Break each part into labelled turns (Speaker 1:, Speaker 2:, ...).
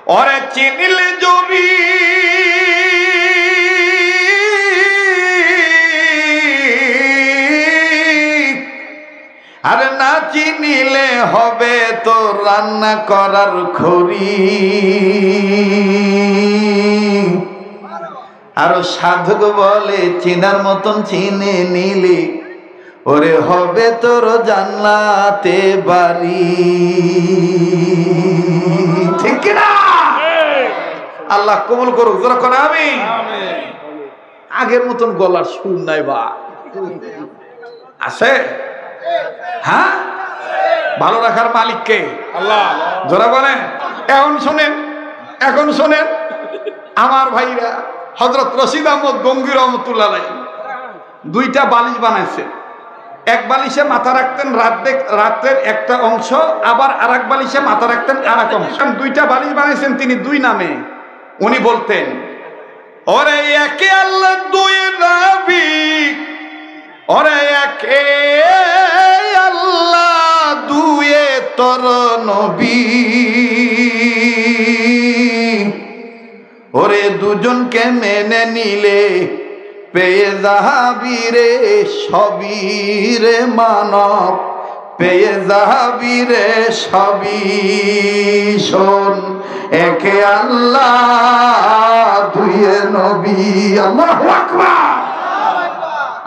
Speaker 1: ওরে চিনিলে জবি আর না চিনিলে হবে তো রান্না করার খড়ি। আর সাধক বলে চিনার মতন চিনে নিলে ওরে হবে তোর জান্নাতে বাড়ি। ঠিক কিনা? আল্লাহ কবুল করুক, যারা করে আমিন। আগের মতন গলার সুর নাই বা আছে? হ্যাঁ, ভালো রাখার মালিক কে? আল্লাহ। যারা বলেন এখন শোনেন, এখন শোনেন আমার ভাইরা, হযরত রশিদ আহমদ গঙ্গি রহমতুল্লাহ আলাইহি দুইটা বালিশ বানাইছে। এক বালিশে মাথা রাখতেন রাতের একটা অংশ, আবার আরেক বালিশে মাথা রাখতেন আরেক অংশ। দুইটা বালিশ বানাইছেন তিনি দুই নামে। উনি বলতেন ওরে একে আল্লাহ দুই নবী, ওরে একে আল্লাহ দুয়ে তোর নবী, ওরে দুজনকে মেনে নিলে পেয়ে যাবি রে সবই রে মানব, পেয়ে যাবি রে সবই। শোন একে আল্লাহ দুয়ে নবী। আল্লাহু আকবার।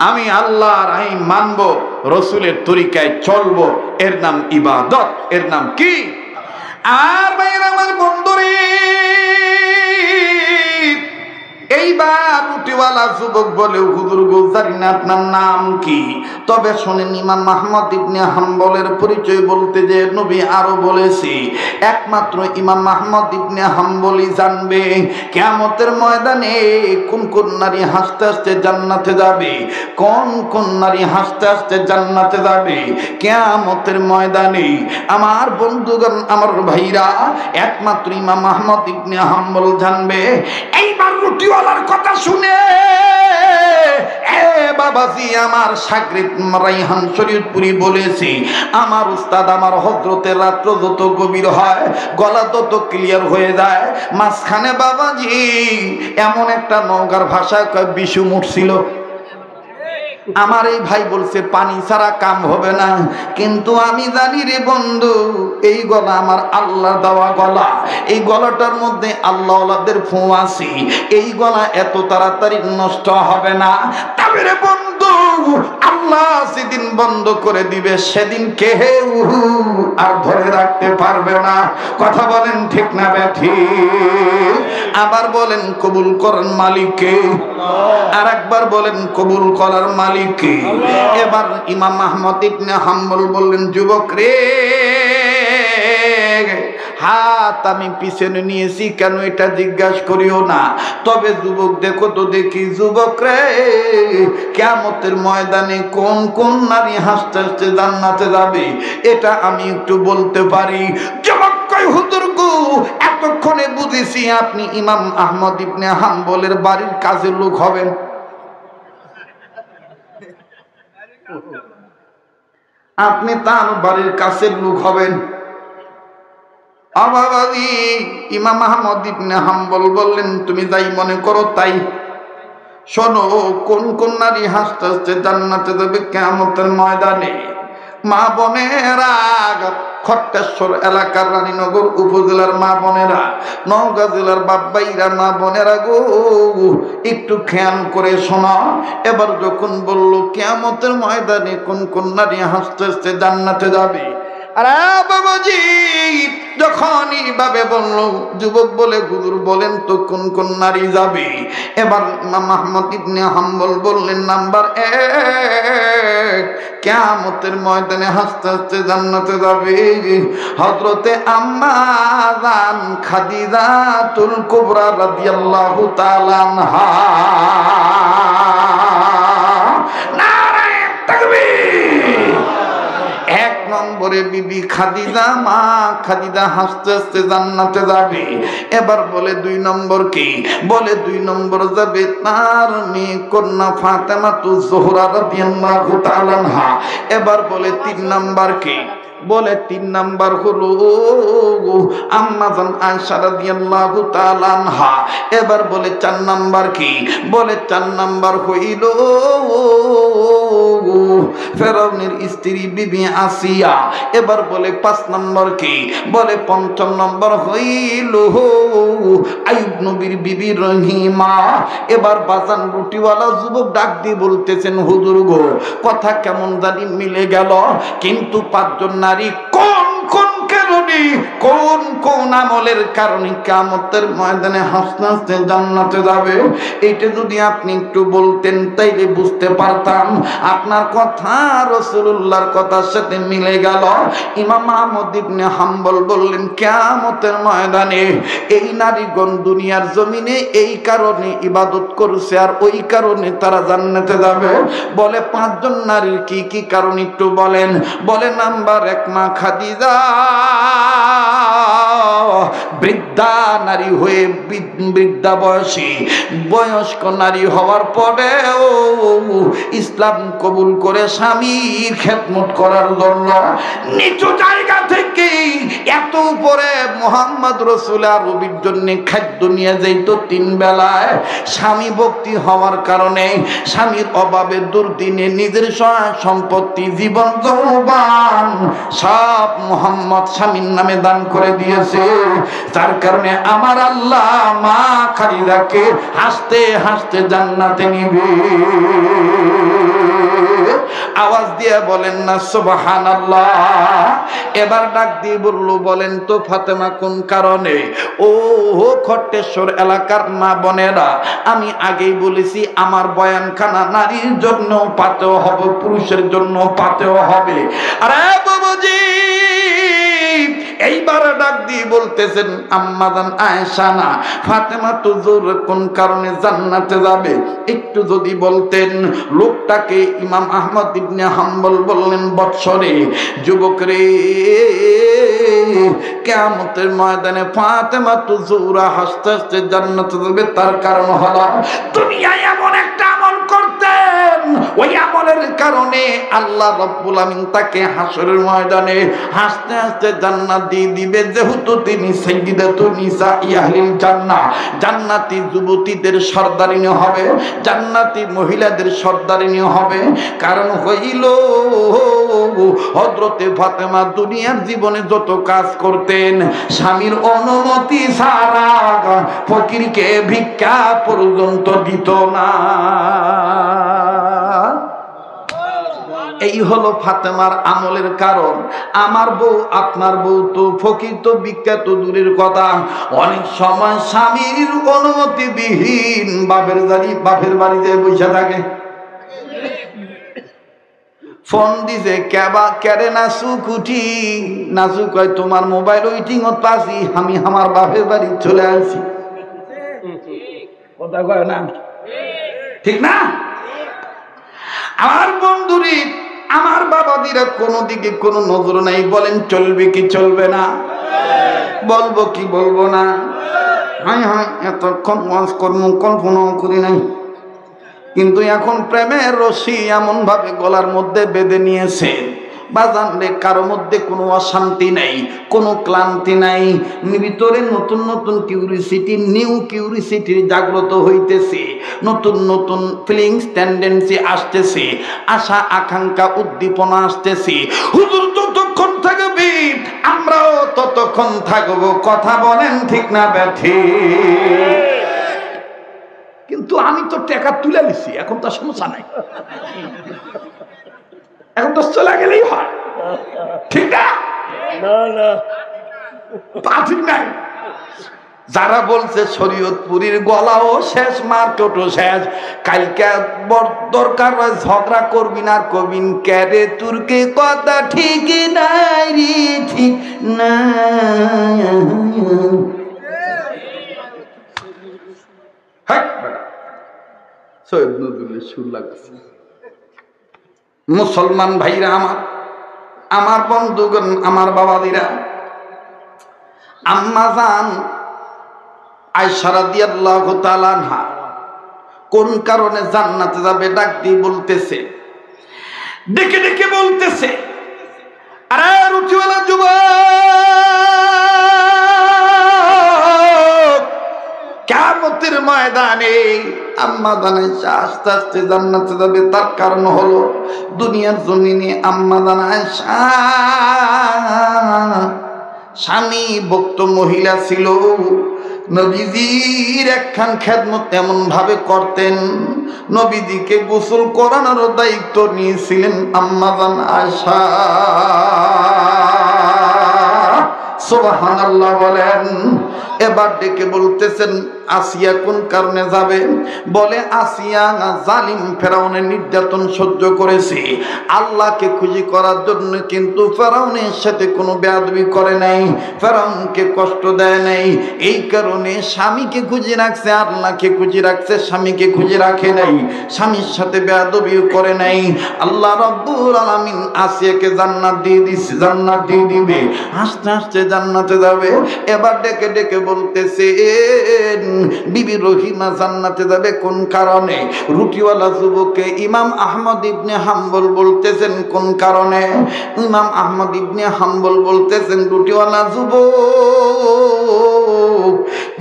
Speaker 1: আমি আল্লাহর আইন মানব, রসুলের তরিকায় চলবো, এর নাম ইবাদত, এর নাম কি? আর ভাইরা আমার বন্ধুরে, এইবার রুটিওয়ালা যুবক বলে হুজুর গো জানি না আপনার নাম কি, তবে শোনেন ইমাম আহমদ ইবনে হাম্বলের পরিচয় বলতে যে নবী আরো বলেছি একমাত্র ইমাম আহমদ ইবনে হাম্বলই জানবে কিয়ামতের ময়দানে কোন কোন নারী হাসতে হাসতে জান্নাতে যাবে, কোন কোন নারী হাসতে হাসতে জান্নাতে যাবে কিয়ামতের ময়দানে। আমার বন্ধুগণ, আমার ভাইরা, একমাত্র ইমাম আহমদ ইবনে হাম্বল জানবে। এইবার রুটিওয়ালার কথা শুনে বাবাজি আমার শাগরিদ রাইহান শরীয়তপুরি বলেছি, আমার উস্তাদ আমার হযরতের রাত্র যত গভীর হয় গলা তত ক্লিয়ার হয়ে যায়। মাঝখানে বাবাজি এমন একটা নওগাঁর ভাষায় কয় বিশু মুঠছিল। আমার এই ভাই বলছে পানি ছাড়া কাম হবে না, কিন্তু আমি জানি রে বন্ধু এই গলা আমার আল্লাহ দেওয়া গলা, এই গলাটার মধ্যে আল্লাহওয়ালাদের ফোঁ আছে, এই গলা এত তাড়াতাড়ি নষ্ট হবে না। তবে রে বন্ধু আল্লাহ যেদিন বন্ধ করে দিবে সেদিন কেউ আর ধরে রাখতে পারবে না। কথা বলেন ঠিক না ব্যাঠিক? আবার বলেন কবুল করেন মালিককে, আর একবার বলেন কবুল করার মালিককে। এবার ইমাম আহমদ ইবনে হাম্বল বললেন যুবক রে, হাত আমি পিছনে নিয়েছি কেন এটা জিজ্ঞাসা করিও না, তবে যুবক দেখো তো দেখি যুবক রে কিয়ামতের ময়দানে কোন কোন নারী হাসতে হাসতে জান্নাতে যাবে এটা আমি একটু বলতে পারি। যুবক কয় হুজুর গো এতক্ষণে বুঝেছি আপনি ইমাম আহমদ ইবনে হাম্বলের বাড়ির কাজের লোক হবেন। আপনি তার বাড়ির কাছের লোক হবেন। আবাবাদি ইমাম আহমদ ইবনে হাম্বল বললেন তুমি যাই মনে করো তাই। শোনো কোন কোন নারী হাসতে হাসতে জান্নাতে যাবে কিয়ামতের ময়দানে। মা বোনেরা, খট্টেশ্বর এলাকার রানীনগর উপজেলার মা বোনেরা, নওগাঁ জেলার বাপ্পাইরা মা বোনেরা গো একটু খেয়াল করে শোনো। এবার যখন বললো কিয়ামতের ময়দানে কোন কোন নারী হাসতে হাসতে জান্নাতে যাবে, আরে বাবাজি যখন এইভাবে বলল যুবক বলে হুজুর বলেন তো কোন কোন নারী যাবে। এবার ইমাম আহমদ ইবনে হাম্বল বললেন নাম্বার 1 কিয়ামতের ময়দানে হাসতে হাসতে জান্নাতে যাবে হযরতে আম্মা জান খাদিজাতুল কুবরা রাদিয়াল্লাহু তাআলা আনহা। নারে তাকবীর। 1 নম্বরে বিবি খাদিজা, মা খাদিজা হাসতে হাসতে জান্নাতে যাবে। এবার বলে 2 নম্বর কি? বলে 2 নম্বর যাবে তার মেয়ে কন্যা ফাতেমা তু জোহরা রাদিয়াল্লাহু তাআলা আনহা। এবার বলে 3 নম্বর কি? বলে 3 নাম্বার হলো আম্মা জান আয়েশা রাদিয়াল্লাহু তাআলা আনহা। এবার বলে 4 নাম্বার কি? বলে 4 নাম্বার হইল ফেরাউনের স্ত্রী বিবি আসিয়া। এবার বলে 5 নাম্বার কি? বলে 5 নাম্বার হইল আইয়ুব নবীর বিবি রহিমা। এবার বাজান রুটিওয়ালা যুবক ডাক দিয়ে বলতেছেন, হুজুর গো, কথা কেমন জানি মিলে গেল, কিন্তু 5 জন নারী কোন কোন কারণে, কোন কোন আমলের কারণে কিয়ামতের ময়দানে হাসতে হাসতে জান্নাতে যাবে, এটা যদি আপনি একটু বলতেন তাইলে বুঝতে পারতাম। আপনার কথা রাসূলুল্লাহর কথার সাথে মিলে গেল। ইমাম আহমদ ইবনে হাম্বল বললেন, কিয়ামতের ময়দানে এই নারীগণ দুনিয়ার জমিনে এই কারণে ইবাদত করছে আর ওই কারণে তারা জান্নাতে যাবে। বলে 5 জন নারীর কি কি কারণ একটু বলেন। বলে নাম্বার 1 মা খাদিজা, বৃদ্ধা নারী হয়ে বৃদ্ধা বয়সী বয়স্ক নারী হওয়ার পরেও ইসলাম কবুল করে স্বামীর খেদমত করার জন্য নিচু জায়গা থেকে এত উপরে মুহাম্মদ রাসূল আরবির জন্য খাদ্য নিয়ে যাইতো 3 বেলায়। স্বামী ভক্তি হওয়ার কারণে স্বামীর অভাবে দুর্দিনে নিজের সম্পত্তি জীবন যৌবন সব মুহাম্মদ স্বামীর নামে দান করে দিয়েছে। তার কারণে আমার আল্লাহ মা খাদিজাকে হাসতে হাসতে জান্নাতে নিবে। আওয়াজ দিয়ে বলেন না সুবহানাল্লাহ। এবার ডাক দিয়ে বলল, বলেন তো ফাতেমা কোন কারণে? ও খট্টেশ্বর এলাকার মা বোনেরা, আমি আগেই বলেছি আমার বয়ানখানা নারীর জন্য পাতেও হবে, পুরুষের জন্য পাতেও হবে। আরে বাবুজি, এইবার ডাক দিয়ে বলতেছেন আম্মা জান আয়েশা না ফাতেমা তো জোর কোন কারণে জান্নাতে যাবে একটু যদি বলতেন। লোকটাকে ইমাম আহমদ ইবনে হাম্বল বললেন, বৎসরে যুবক রে, কিয়ামতের ময়দানে ফাতেমা তো জোরা হাসতে হাসতে জান্নাতে যাবে। তার কারণ হলো দুনিয়ায় এমন একটা আমল করতেন, ওই আমলের কারণে আল্লাহ রাব্বুল আমিন তাকে হাসরের ময়দানে হাসতে হাসতে জান্নাত দিয়ে দিবে। যেহেতু তিনি সাইয়্যিদাতুন নিসাই আহলিল জান্নাহ, জান্নাতি যুবতীদের সর্দারিনী হবে, জান্নাতি মহিলাদের সর্দারিনী হবে। কারণ হইল হযরতে ফাতেমা দুনিয়ার জীবনে যত কাজ করতেন স্বামীর অনুমতি ছাড়া ফকিরকে ভিক্ষা পর্যন্ত দিত না। এই হলো ফাতেমার আমলের কারণ। আমার বউ আপনার বউ তো ফকির তো বিখ্যাত দূরের কথা, অনেক সময় স্বামীর অনুমতি বিহীন বাপের বাড়িতে বসে থাকে। ফোন দিছে কেরে নাচুক উঠি, নাচুক কয় তোমার মোবাইল ওইটিং পাচ্ছি, আমি আমার বাপের বাড়ি চলে আসছি। কথা কয় না, ঠিক না? আমার বন্ধুরি, আমার বাবাদিরা কোনো দিকে কোনো নজর নাই। বলেন চলবে কি চলবে না? বলবো কি বলবো না? হ্যাঁ হ্যাঁ, এতক্ষণ ওয়াজ কর্ম কল্পনাও করি নাই, কিন্তু এখন প্রেমের রশি এমন ভাবে গলার মধ্যে বেঁধে নিয়েছে বাজানলে কারো মধ্যে কোনো অশান্তি নাই, কোনো ক্লান্তি নাই। ভিতরে নতুন নতুন কিউরিসিটি, নিউ কিউরিসিটির জাগ্রত হইতেছে, নতুন নতুন ফিলিংস টেন্ডেন্সি আসতেছে, আশা আকাঙ্ক্ষা উদ্দীপনা আসতেছে। হুজুর যতক্ষণ থাকবে আমরাও ততক্ষণ থাকবো। কথা বলেন ঠিক না ব্যাঠি? কিন্তু আমি তো টাকা তুলে নিছি, এখন তো সমস্যা নাই, এখন তো চলে গেলেই হয়, ঠিক না? ঠিক নাই। যারা বলছে শরীয়তপুরীর গলাও শেষ, মার্কেটও শেষ, কালকে দরকার হয় ঝগড়া করবি না, কবিন ক্যারে তুর্কে কথা ঠিক নাই রে, ঠিক না। মুসলমান ভাইরা আমার বন্ধুগণ, আমার বাবাদিরা, আম্মা জান আয়েশা রাদিয়াল্লাহু তাআলা আনহা কোন কারণে জান্নাতে যাবে ডাক দিয়ে বলতেছে, ডেকে ডেকে বলতেছে, আরে রুচিওয়ালা যুবক, কিয়ামতের ময়দানে আম্মা জানাইশা আস্তে আস্তে জান্নাতে যাবে। তার কারণ হলো দুনিয়ার জমিনে আম্মা জানাইশা স্বামী ভক্ত মহিলা ছিল। নবীজির একখান খেদমত এমন ভাবে করতেন, নবীজিকে গোসল করানোর দায়িত্ব নিয়েছিলেন আম্মা জান আয়েশা। সুবহানাল্লাহ বলেন। এবার ডেকে বলতেছেন আসিয়া কোন কারণে যাবে? বলে আসিয়া জালিম ফেরাউনের নির্যাতন সহ্য করেছে আল্লাহকে খুশি করার জন্য, কিন্তু ফেরাউনের সাথে কোনো বেয়াদবি করে নাই, ফেরাউনকে কষ্ট দেয় নাই। এই কারণে স্বামীকে খুশি রাখছে, আল্লাহকে খুশি রাখছে, স্বামীকে খুশি রাখে নাই, স্বামীর সাথে বেয়াদবিও করে নাই। আল্লাহ রাব্বুল আলামিন আসিয়াকে জান্নাত দিয়ে দিছে, জান্নাত দিয়ে দিবে, আস্তে আস্তে জান্নাতে যাবে। এবার ডেকে ডেকে বলতেছে বিবি রহিমা জান্নাতে যাবে কোন কারণে? রুটিওয়ালা যুবককে ইমাম আহমদ ইবনে হাম্বল বলতেছেন কোন কারণে? ইমাম আহমদ ইবনে হাম্বল বলতেছেন রুটিওয়ালা যুবক,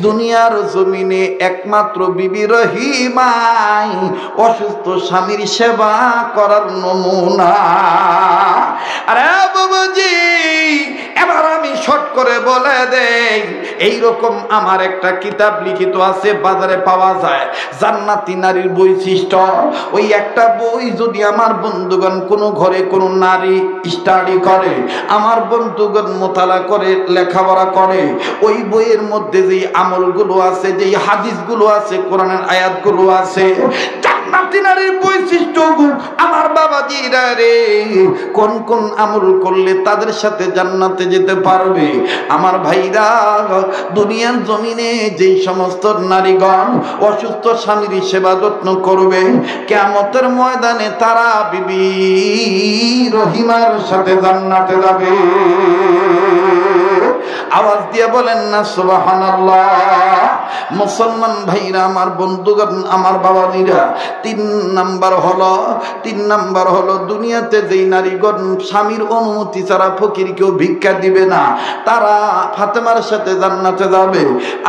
Speaker 1: দুনিয়ার জমিনে একমাত্র বিবি রহিমাই অসুস্থ স্বামীর সেবা করার নমুনা। আরে বাবাজি, এবার আমি শর্ট করে বলে দেই, এইরকম আমার একটা কিতাব লিখিত আছে, বাজারে পাওয়া যায়, জান্নাতি নারীর বৈশিষ্ট্য। ওই একটা বই যদি আমার বন্ধুগণ কোনো ঘরে কোনো নারী স্টাডি করে, আমার বন্ধুগণ মোতালা করে, লেখাপড়া করে, ওই বইয়ের মধ্যে যেই আমলগুলো আছে, যেই হাদিসগুলো আছে, কোরআনের আয়াতগুলো আছে, জান্নাতি নারীর বৈশিষ্ট্য আমার বাবাজিরা রে, কোন কোন আমল করলে তাদের সাথে জান্নাতে যেতে পারবে। আমার ভাইরা, দুনিয়ার জমিনে যেই সমস্ত নারীগণ অসুস্থ স্বামীর সেবা যত্ন করবে, কিয়ামতের ময়দানে তারা বিবি রহিমার সাথে জান্নাতে যাবে। আওয়াজ দিয়ে বলেন না সুবহানাল্লাহ। মুসলমান ভাইরা, আমার বন্ধুগণ, আমার বাবাজিরা, তিন নাম্বার হলো দুনিয়াতে যেই নারীগণ স্বামীর অনুমতি ছাড়া ফকিরকেও ভিক্ষা দিবে না, তারা ফাতেমার সাথে জান্নাতে যাবে।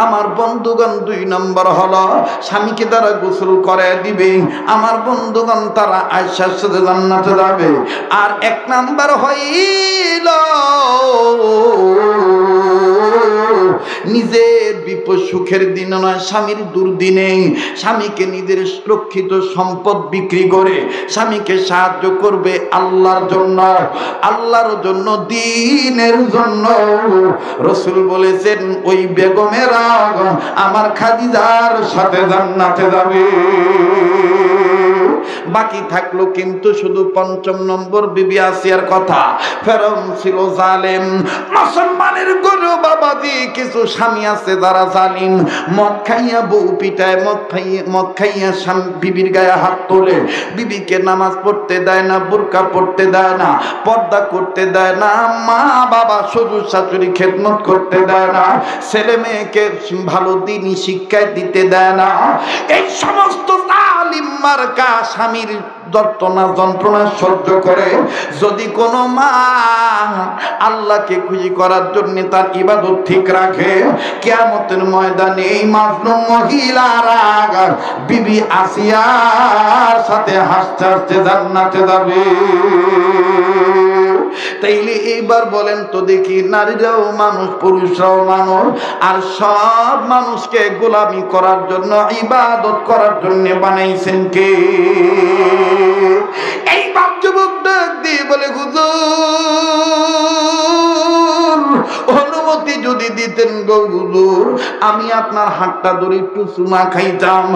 Speaker 1: আমার বন্ধুগণ, 2 নম্বর হলো স্বামীকে তারা গোসল করে দিবে, আমার বন্ধুগণ তারা আয়েশার সাথে জান্নাতে যাবে। আর 1 নাম্বার হইল নিজের বিপদ সুখের দিন নয়, স্বামীর দুর্দিনে স্বামীকে নিজের সুরক্ষিত সম্পদ বিক্রি করে স্বামীকে সাহায্য করবে আল্লাহর জন্য, আল্লাহর জন্য, দ্বীনের জন্য। রাসূল বলেছেন ওই বেগমেরা আমার খাদিজার সাথে জান্নাতে যাবে। বাকি থাকলো কিন্তু শুধু 5ম নম্বর বিবি আসিয়ার কথা। ফেরাউন ছিল জালেম। মুসলমানের গরু বাবাজি কিছু স্বামী আছে যারা জালিম, মদ খাইয়া বউ পিটায়, মদ খাইয়া বিবির গায়ে হাত তোলে, বিবিকে নামাজ পড়তে দেয় না, বুরকা পড়তে দেয় না, পর্দা করতে দেয় না, মা বাবা শ্বশুর শাশুড়ি খেদমত করতে দেয় না, ছেলে মেয়েকে ভালো দিনই শিক্ষায় দিতে দেয় না। এই সমস্ত জালিম মার্কা স্বামীর যন্ত্রণা সহ্য করে যদি কোনো মা আল্লাহকে খুশি করার জন্য তার ইবাদত ঠিক রাখে, কিয়ামতের ময়দানে এই মাজলুম মহিলারা বিবি আসিয়ার সাথে হাসতে হাসতে জান্নাতে যাবে। তাইলে এইবার বলেন তো দেখি, নারীরাও মানুষ, পুরুষরাও মানুষ, আর সব মানুষকে গোলামি করার জন্য, ইবাদত করার জন্য বানাইছেন কে? এই বাপ যুবক ডাক দিয়ে বলে হুজুর, অনুমতি যদি দিতেন গো হুজুর, আমি আপনার হাতটা ধরে একটু চুমা খাইতাম।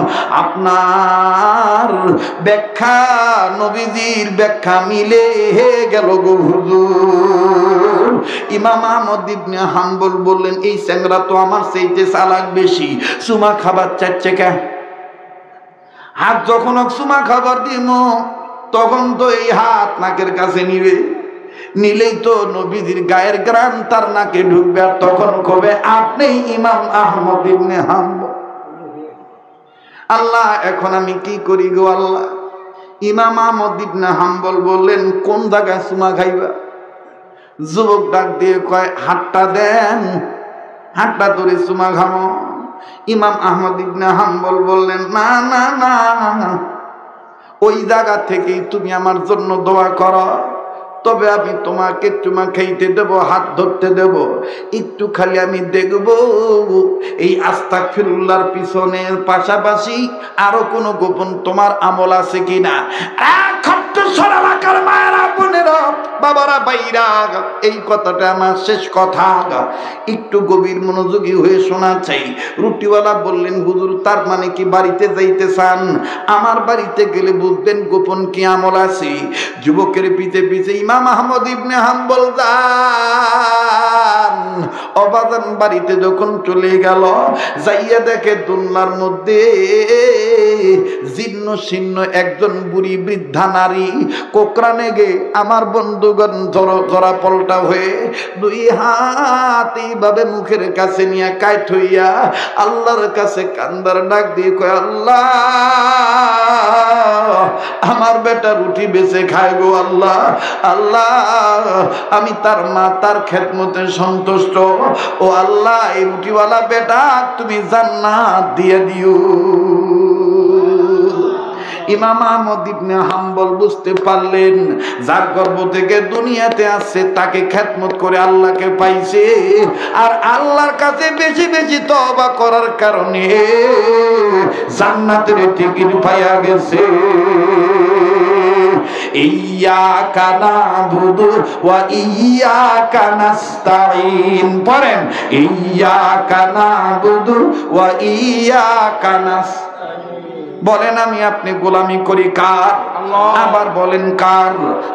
Speaker 1: আপনার ব্যাখ্যা নবীজির ব্যাখ্যা মিলে গেল গো হুজুর। ইমাম আহমদ ইবনে হাম্বল বললেন এই চ্যাংরা তো আমার চাইতে চালাক বেশি, চুমা খাবার চাচ্ছে কে? হাত যখন চুমা খাবার দিব তখন তো এই হাত নাকের কাছে নিবে, নিলেই তো নবীজির গায়ের গ্রাম তার নাকে ঢুকবে, আর তখন কবে আপনি ইমাম আহমদ ইবনে হাম্বল। আল্লাহ, এখন আমি কি করি গো আল্লাহ? ইমাম আহমদ ইবনে হাম্বল বললেন কোন জায়গায় চুমা খাইবা? যুবক ডাক দিয়ে কয় হাতটা দেন, হাতটা ধরে চুমা খামো। ইমাম আহমদ ইবনে হাম্বল বললেন না না না, ওই জায়গা থেকেই তুমি আমার জন্য দোয়া করো, তবে আমি তোমাকে চুমা খাইতে দেব, হাত ধরতে দেব, একটু খালি আমি দেখব এই আস্তাগফিরুল্লাহর পিছনের পাশাপাশি আরো কোনো গোপন তোমার আমল আছে কিনা। মায়েরা বোনেরা বাবারা বাইরা, এই কথাটা আমার শেষ কথা, একটু গভীর মনোযোগী হয়ে শোনা চাই। রুটিওয়ালা বললেন হুজুর তার মানে কি বাড়িতে যাইতে চান? আমার বাড়িতে গেলে বুঝবেন গোপন কি আমল আছে। যুবকের পিছে পিছে ইমাম আহমদ ইবনে হাম্বল যান। অবাদান বাড়িতে যখন চলে গেল, যাইয়া দেখে দুনিয়ার মধ্যে জীর্ণ শীর্ণ একজন বুড়ি বৃদ্ধা নারী কোকরানে গে আমার বন্ধুগণ জরা পলটা হয়ে দুই হাত এইভাবে মুখের কাছে নিয়ে কাইট হইয়া আল্লাহর কাছে কান্দার ডাক দিয়ে কয় আল্লাহ আমার বেটা রুটি বেঁচে খায় গো আল্লাহ, আল্লাহ আমি তার মা তার খেদমতে সন্তুষ্ট, ও আল্লাহ এই রুটিওয়ালা বেটা তুমি জান্নাত দিয়ে দিও। ইমাম আহমদ ইবনে হাম্বল বুঝতে পারলেন যার গর্ভ থেকে দুনিয়াতে আসছে তাকে খেদমত করে আল্লাহকে পাইছে, আর আল্লাহর কাছে বেশি বেশি তওবা করার কারণে জান্নাতের টিকিট পাইয়া গেছে। ইয়্যাকা না'বুদু ওয়া ইয়্যাকা নাস্তাঈন, পড়েন ইয়্যাকা না'বুদু ওয়া ইয়্যাকা নাস্তাঈন। বলেন আমি আপনি গোলামি করি কার? আবার বলেন কার?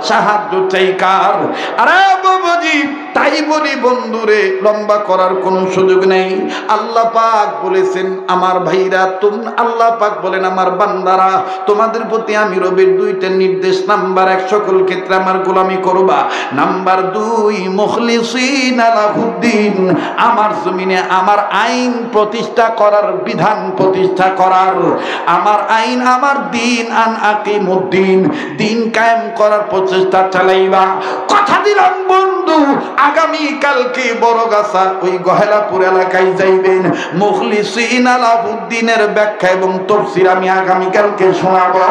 Speaker 1: সাহায্য চাই কার? আরে বাবাজি তাই বলি বন্ধুরে, লম্বা করার কোনো সুযোগ নেই। আল্লাহ পাক বলেছেন আমার ভাইরা আল্লাহ পাক বলেন আমার বান্দারা তোমাদের প্রতি আমি রবের দুইটা নির্দেশ। নাম্বার 1 সকল ক্ষেত্রে আমার গোলামি করবা। নাম্বার 2 মুখলিসিনা লাহুদ্দিন, আমার জমিনে আমার আইন প্রতিষ্ঠা করার, বিধান প্রতিষ্ঠা করার, আমার আইন আমার দিন আন আকিমুদ্দিন, দিন কায়েম করার প্রচেষ্টা চালাইবা। কথা দিলাম বন্ধু আগামী কালকে বড়গাছা ওই গহেলাপুর এলাকায় যাইবেন। মুখলিসিনা লাহুদ্দিনের ব্যাখ্যা এবং তাফসীর আমি আগামী কালকে শোনাবো।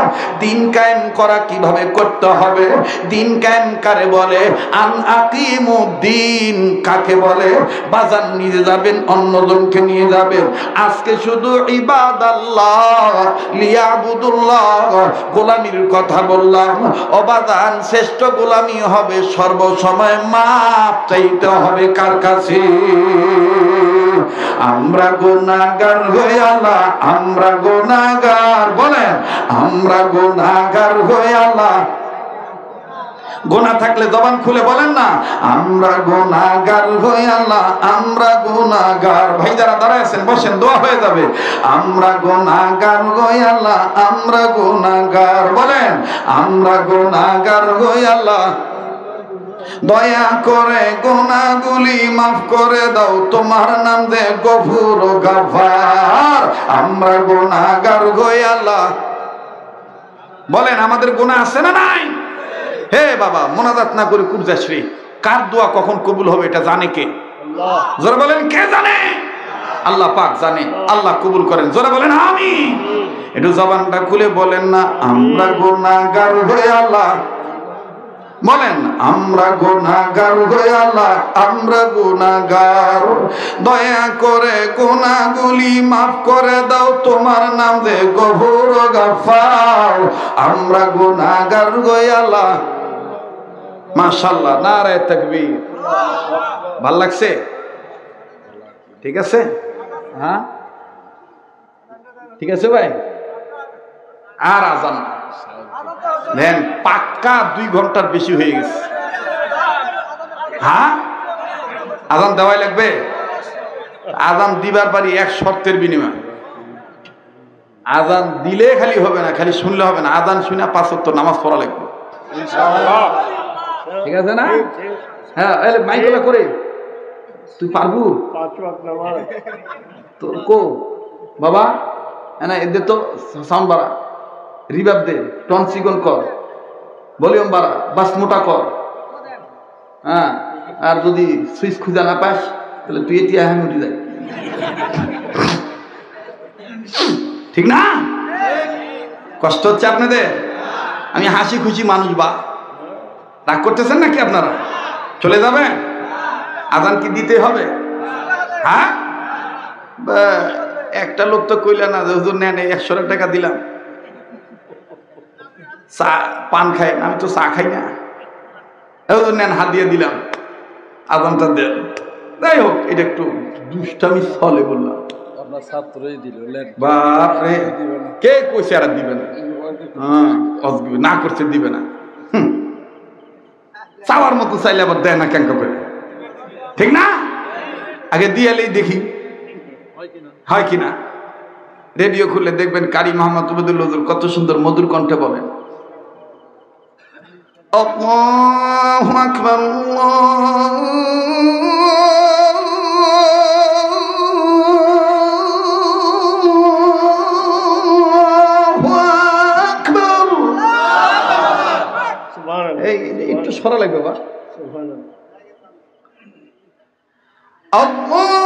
Speaker 1: দিন কায়েম করা কিভাবে করতে হবে, দিন কায়েম কারে বলে, আন আকিমুদ্দিন কাকে বলে, বাজার নিয়ে যাবেন, অন্যজনকে নিয়ে যাবেন। আজকে শুধু ইবাদাল্লাহ লিয়াবুদুল্লাহ গোলামির কথা বললাম। অবাদান শ্রেষ্ঠ গোলামি হবে সর্বসময় মাপ চাইতে হবে কার কাছে? আমরা গুনাহগার হয়ে আল্লাহ, আমরা গুনাহগার, বলেন আমরা গুনাহগার হয়ে আল্লাহ। গোনা থাকলে জবান খুলে বলেন না আমরা গুনাহগার হই আল্লাহ, আমরা গুনাহগার। ভাই যারা দাঁড়ায় আছেন বসেন, দোয়া হয়ে যাবে। আমরা গুনাহগার হই আল্লাহ, আমরা গুনাহগার, বলেন আমরা গুনাহগার হই আল্লাহ। দয়া করে গুনাহগুলি মাফ করে দাও, তোমার নাম যে গফুর ও গাফার। আমরা গুনাহগার হই আল্লাহ। বলেন আমাদের গুনাহ আছে না নাই? হে বাবা মোনাজাত না করে কুরজাশরী কার দোয়া কখন কবুল হবে এটা জানে কে? আল্লাহ। জোরে বলেন কে জানে? আল্লাহ পাক জানে। আল্লাহ কবুল করেন। জোরে বলেন আমিন। একটু জবানটা খুলে বলেন না আমরা গুনাহগার হয়ে আল্লাহ, বলেন আমরা গুনাহগার হয়ে আল্লাহ, আমরা গুনাহগার। দয়া করে গুনাহগুলি মাফ করে দাও, তোমার নাম যে গফুর ও গাফফার। আমরা গুনাহগার হয়ে আল্লাহ। মাশাআল্লাহ, নারায়ে তাকবীর। ভাল লাগছে? ঠিক আছে? হ্যাঁ ঠিক আছে ভাই। আর আজান দেন, পাক্কা 2 ঘন্টার বেশি হয়ে গেছে। হ্যাঁ আজান দেওয়াই লাগবে। আজান দিবার পারি এক শর্তের বিনিময়। আজান দিলে খালি হবে না, খালি শুনলে হবে না, আজান শুনে 5 ওয়াক্ত নামাজ পড়া লাগবে। ঠিক আছে না? হ্যাঁ মাইকলা করে তুই পারবু 5 ওয়াক্ত নামাজ তোর কো বাবা? না এদের তো সাউন্ড বাড়া, রিভাব দে, টন সিগন কর, ভলিউম বাড়া, বাস মোটা কর। হ্যাঁ আর যদি সুইচ খুঁজে না পাস তাহলে তুই এটি আহ উঠে যায়, ঠিক না? কষ্ট হচ্ছে আপনাদের? আমি হাসি খুশি মানুষ, বা রাগ করতেছেন নাকি আপনারা? চলে যাবেন? আজান কি দিতে হবে? হ্যাঁ, একটা লোক তো কইলা না যে হুজুর নেন 100 টাকা দিলাম, চা পান খাই, আমি তো চা খাই না, হুজুর নেন হাত দিয়ে দিলাম, আজানটা দেন। যাই হোক, এটা একটু দুষ্টামি চলে বললাম। বাপরে, কে কইছে আর দিবে না? না করছে দিবে না, চাওয়ার মতো চাইলে আবার দেয় না কেন করে, ঠিক না? আগে দিয়ালেই দেখি হয় কিনা। রেডিও খুলে দেখবেন কারি মোহাম্মদ উবেদুল হুজুর কত সুন্দর মধুর কণ্ঠে বলেন, আল্লাহু আকবার, একটু সরা লাগবে বা। আল্লাহু